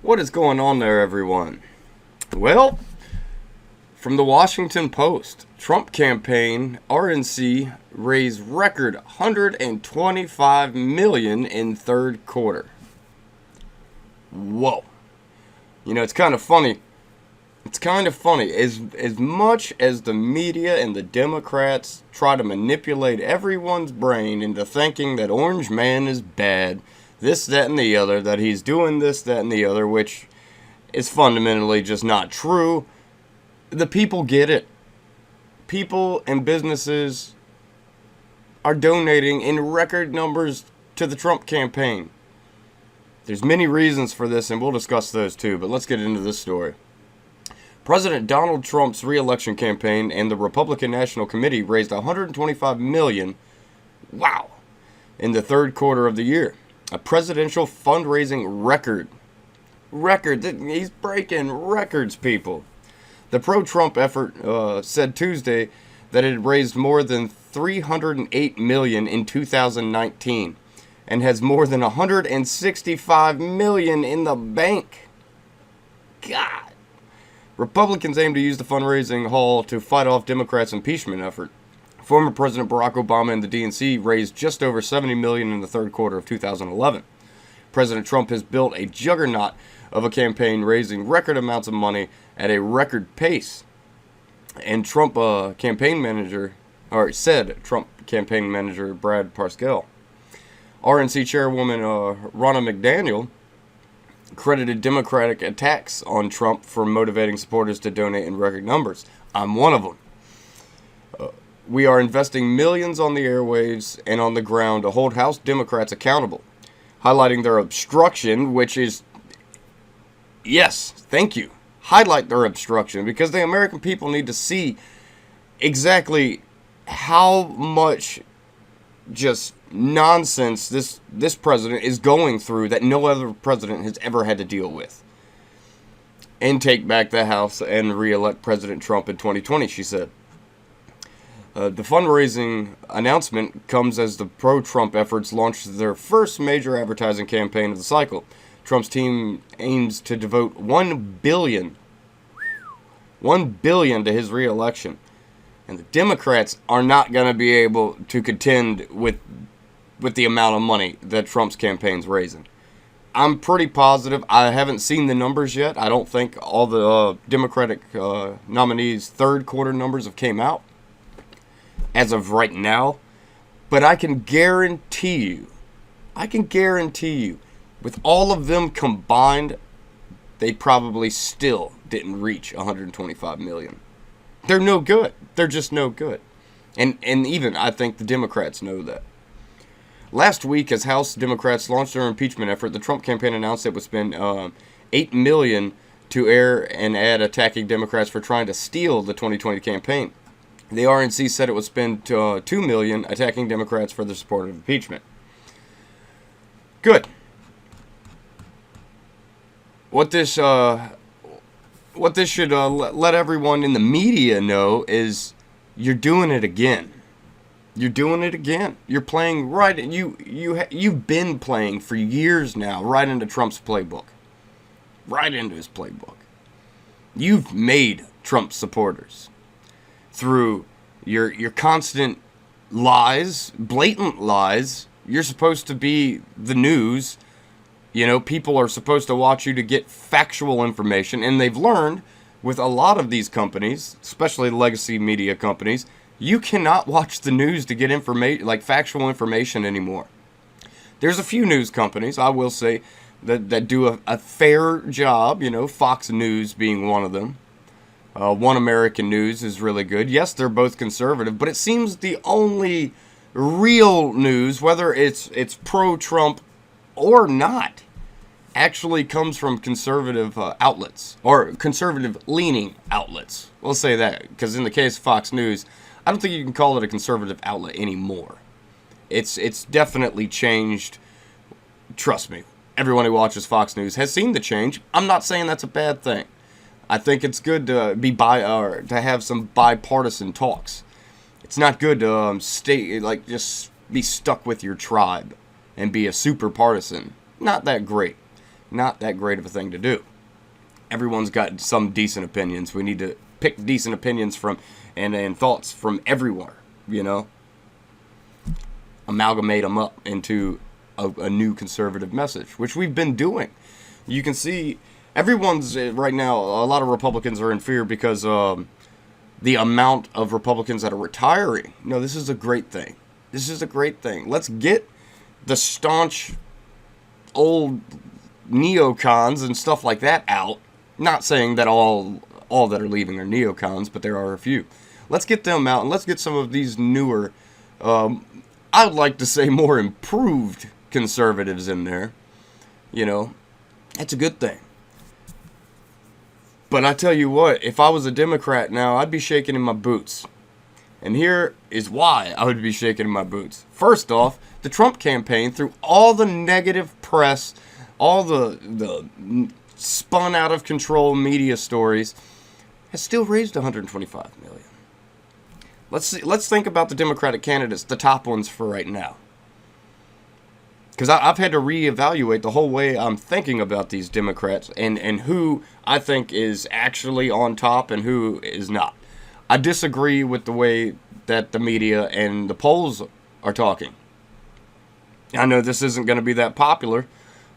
What is going on there, everyone? Well, from the Washington Post, Trump campaign RNC raised record 125 million in third quarter. Whoa. You know, it's kind of funny. As much as the media and the Democrats try to manipulate everyone's brain into thinking that Orange Man is bad, this, that, and the other, that he's doing this, that, and the other, which is fundamentally just not true. The people get it. People and businesses are donating in record numbers to the Trump campaign. There's many reasons for this, and we'll discuss those too, but let's get into this story. President Donald Trump's re-election campaign and the Republican National Committee raised $125 million, wow, in the third quarter of the year. A presidential fundraising record. He's breaking records, people. The pro-Trump effort said Tuesday that it raised more than $308 million in 2019 and has more than $165 million in the bank. God. Republicans aim to use the fundraising haul to fight off Democrats' impeachment effort. Former President Barack Obama and the DNC raised just over $70 million in the third quarter of 2011. President Trump has built a juggernaut of a campaign, raising record amounts of money at a record pace. And Trump campaign manager Brad Parscale. RNC chairwoman Ronna McDaniel credited Democratic attacks on Trump for motivating supporters to donate in record numbers. I'm one of them. We are investing millions on the airwaves and on the ground to hold House Democrats accountable, highlighting their obstruction, which is, yes, thank you, highlight their obstruction, because the American people need to see exactly how much just nonsense this president is going through that no other president has ever had to deal with. And take back the House and re-elect President Trump in 2020, she said. The fundraising announcement comes as the pro-Trump efforts launched their first major advertising campaign of the cycle. Trump's team aims to devote $1 billion to his re-election. And the Democrats are not going to be able to contend with the amount of money that Trump's campaign's raising. I'm pretty positive. I haven't seen the numbers yet. I don't think all the Democratic nominees' third quarter numbers have came out as of right now. But I can guarantee you, with all of them combined, they probably still didn't reach 125 million. They're no good. They're just no good. And even I think the Democrats know that. Last week, as House Democrats launched their impeachment effort, the Trump campaign announced it would spend $8 million to air an ad attacking Democrats for trying to steal the 2020 campaign. The RNC said it would spend $2 million attacking Democrats for their support of impeachment. Good. What this should let everyone in the media know is you're doing it again. You're doing it again. You're playing right. You've been playing for years now right into Trump's playbook. Right into his playbook. You've made Trump supporters through your constant lies, blatant lies. You're supposed to be the news. You know, people are supposed to watch you to get factual information, and they've learned with a lot of these companies, especially legacy media companies, you cannot watch the news to get information, like factual information anymore. There's a few news companies, I will say, that do a fair job, you know, Fox News being one of them. One American News is really good. Yes, they're both conservative, but it seems the only real news, whether it's pro-Trump or not, actually comes from conservative outlets, or conservative-leaning outlets. We'll say that, because in the case of Fox News, I don't think you can call it a conservative outlet anymore. It's definitely changed. Trust me, everyone who watches Fox News has seen the change. I'm not saying that's a bad thing. I think it's good to to have some bipartisan talks. It's not good to just be stuck with your tribe and be a super partisan. Not that great. not that great of a thing to do. Everyone's got some decent opinions. We need to pick decent opinions from and thoughts from everywhere, you know? Amalgamate them up into a new conservative message, which we've been doing. You can see everyone's right now, a lot of Republicans are in fear because the amount of Republicans that are retiring. No, this is a great thing. This is a great thing. Let's get the staunch old neocons and stuff like that out. Not saying that all that are leaving are neocons, but there are a few. Let's get them out, and let's get some of these newer, I'd like to say more improved conservatives in there. You know, that's a good thing. But I tell you what, if I was a Democrat now, I'd be shaking in my boots. And here is why I would be shaking in my boots. First off, the Trump campaign, through all the negative press, all the spun out of control media stories, has still raised $125 million. Let's think about the Democratic candidates, the top ones for right now. Because I've had to reevaluate the whole way I'm thinking about these Democrats and who I think is actually on top and who is not. I disagree with the way that the media and the polls are talking. I know this isn't going to be that popular,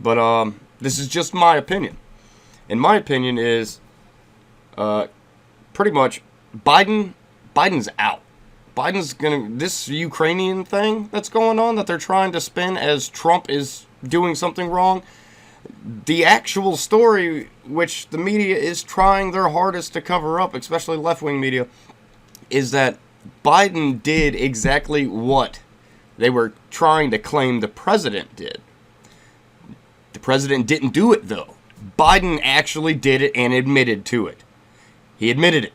but this is just my opinion. And my opinion is pretty much Biden's out. This Ukrainian thing that's going on that they're trying to spin as Trump is doing something wrong, the actual story, which the media is trying their hardest to cover up, especially left-wing media, is that Biden did exactly what they were trying to claim the president did. The president didn't do it, though. Biden actually did it and admitted to it. He admitted it.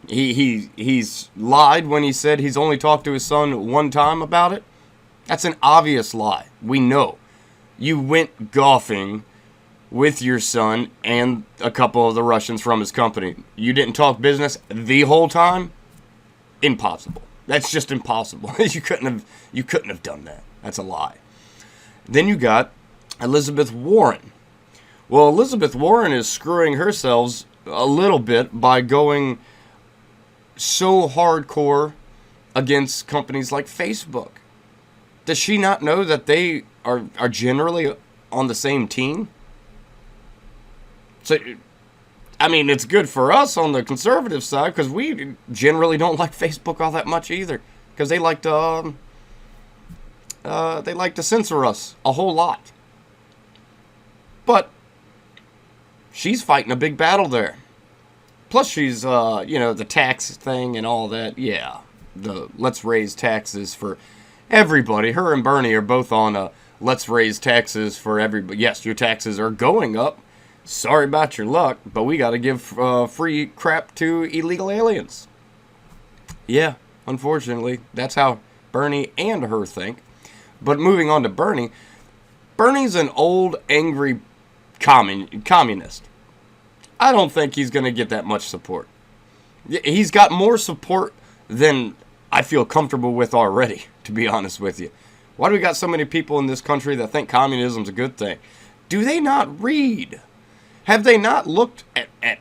He's lied when he said he's only talked to his son one time about it. That's an obvious lie. We know. You went golfing with your son and a couple of the Russians from his company. You didn't talk business the whole time? Impossible. That's just impossible. You couldn't have done that. That's a lie. Then you got Elizabeth Warren. Well, Elizabeth Warren is screwing herself a little bit by going so hardcore against companies like Facebook. Does she not know that they are generally on the same team? So, I mean, it's good for us on the conservative side because we generally don't like Facebook all that much either, because they like to censor us a whole lot. But she's fighting a big battle there. Plus, she's, the tax thing and all that. Yeah, let's raise taxes for everybody. Her and Bernie are both on let's raise taxes for everybody. Yes, your taxes are going up. Sorry about your luck, but we got to give free crap to illegal aliens. Yeah, unfortunately, that's how Bernie and her think. But moving on to Bernie's an old, angry communist. I don't think he's going to get that much support. He's got more support than I feel comfortable with already, to be honest with you. Why do we got so many people in this country that think communism's a good thing? Do they not read? Have they not looked at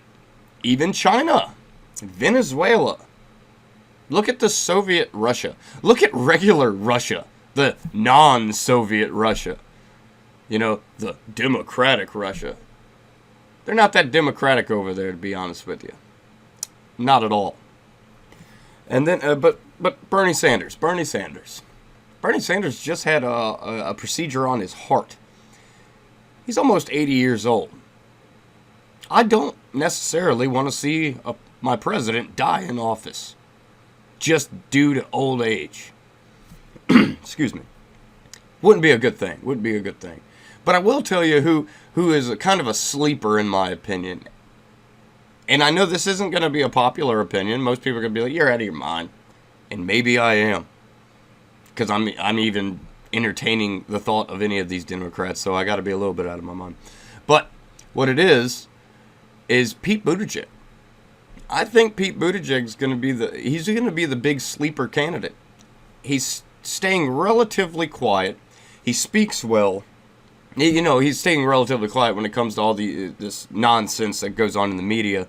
even China, Venezuela? Look at the Soviet Russia. Look at regular Russia, the non-Soviet Russia. The democratic Russia. They're not that democratic over there, to be honest with you. Not at all. And then, but Bernie Sanders. Bernie Sanders just had a procedure on his heart. He's almost 80 years old. I don't necessarily want to see my president die in office just due to old age. Excuse me. Wouldn't be a good thing. But I will tell you who is a kind of a sleeper in my opinion. And I know this isn't going to be a popular opinion. Most people are going to be like, you're out of your mind. And maybe I am. Because I'm even entertaining the thought of any of these Democrats, so I got to be a little bit out of my mind. But what it is Pete Buttigieg. I think Pete Buttigieg is going to be the big sleeper candidate. He's staying relatively quiet. He speaks well. He's staying relatively quiet when it comes to all this nonsense that goes on in the media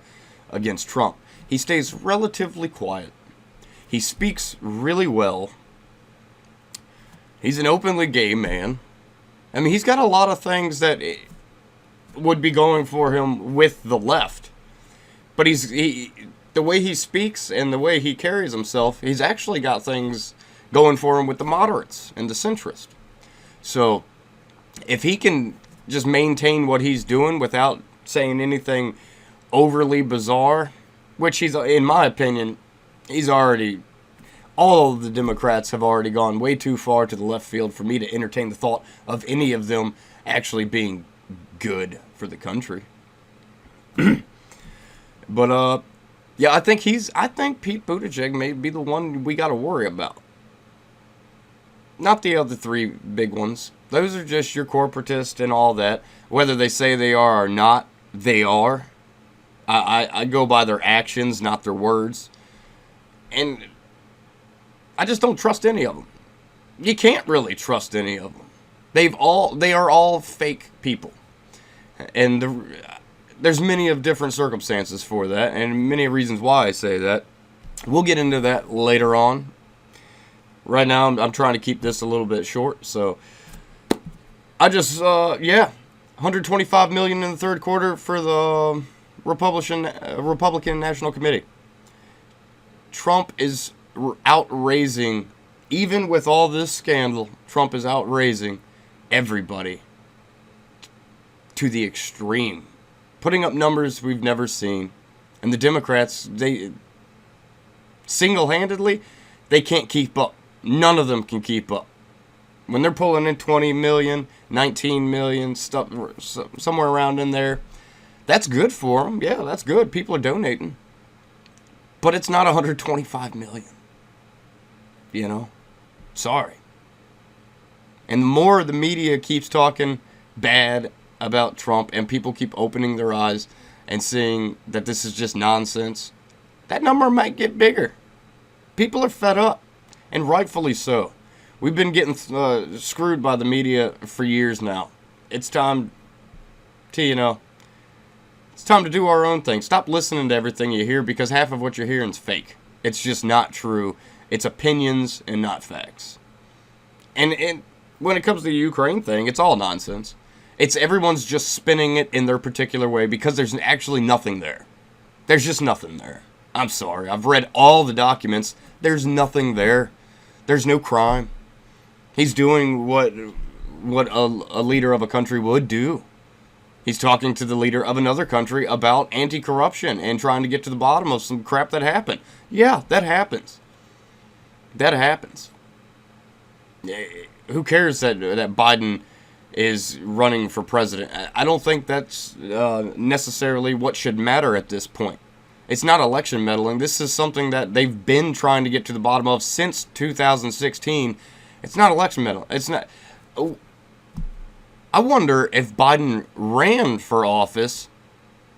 against Trump. He stays relatively quiet. He speaks really well. He's an openly gay man. I mean, he's got a lot of things that would be going for him with the left. But the way he speaks and the way he carries himself, he's actually got things going for him with the moderates and the centrist. So if he can just maintain what he's doing without saying anything overly bizarre, which in my opinion, all of the Democrats have already gone way too far to the left field for me to entertain the thought of any of them actually being good for the country. But yeah, I think Pete Buttigieg may be the one we got to worry about. Not the other three big ones. Those are just your corporatists and all that. Whether they say they are or not, they are. I go by their actions, not their words. And I just don't trust any of them. You can't really trust any of them. They are all fake people. And there's many of different circumstances for that, and many reasons why I say that. We'll get into that later on. Right now, I'm trying to keep this a little bit short, so I just, $125 million in the third quarter for the Republican National Committee. Trump is outraising, even with all this scandal, Trump is outraising everybody to the extreme, putting up numbers we've never seen. And the Democrats, they single-handedly, they can't keep up. None of them can keep up. When they're pulling in 20 million, 19 million, stuff somewhere around in there, that's good for them. Yeah, that's good. People are donating. But it's not 125 million. Sorry. And the more the media keeps talking bad about Trump and people keep opening their eyes and seeing that this is just nonsense, that number might get bigger. People are fed up, and rightfully so. We've been getting screwed by the media for years now. It's time to, it's time to do our own thing. Stop listening to everything you hear, because half of what you're hearing is fake. It's just not true. It's opinions and not facts. And when it comes to the Ukraine thing, it's all nonsense. It's everyone's just spinning it in their particular way because there's actually nothing there. There's just nothing there. I'm sorry. I've read all the documents. There's nothing there. There's no crime. He's doing what a leader of a country would do. He's talking to the leader of another country about anti-corruption and trying to get to the bottom of some crap that happened. Yeah, that happens. That happens. Who cares that Biden is running for president? I don't think that's necessarily what should matter at this point. It's not election meddling. This is something that they've been trying to get to the bottom of since 2016. It's not election meddling. It's not. I wonder if Biden ran for office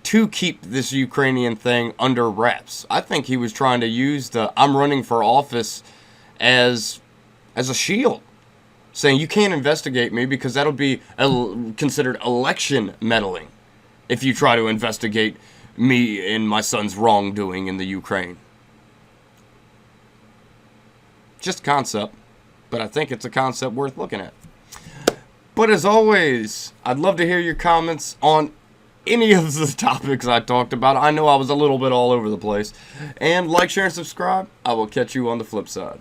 to keep this Ukrainian thing under wraps. I think he was trying to use the "I'm running for office" as a shield, saying you can't investigate me because that'll be considered election meddling if you try to investigate me and my son's wrongdoing in the Ukraine. Just a concept, but I think it's a concept worth looking at. But as always, I'd love to hear your comments on any of the topics I talked about. I know I was a little bit all over the place. And like, share, and subscribe. I will catch you on the flip side.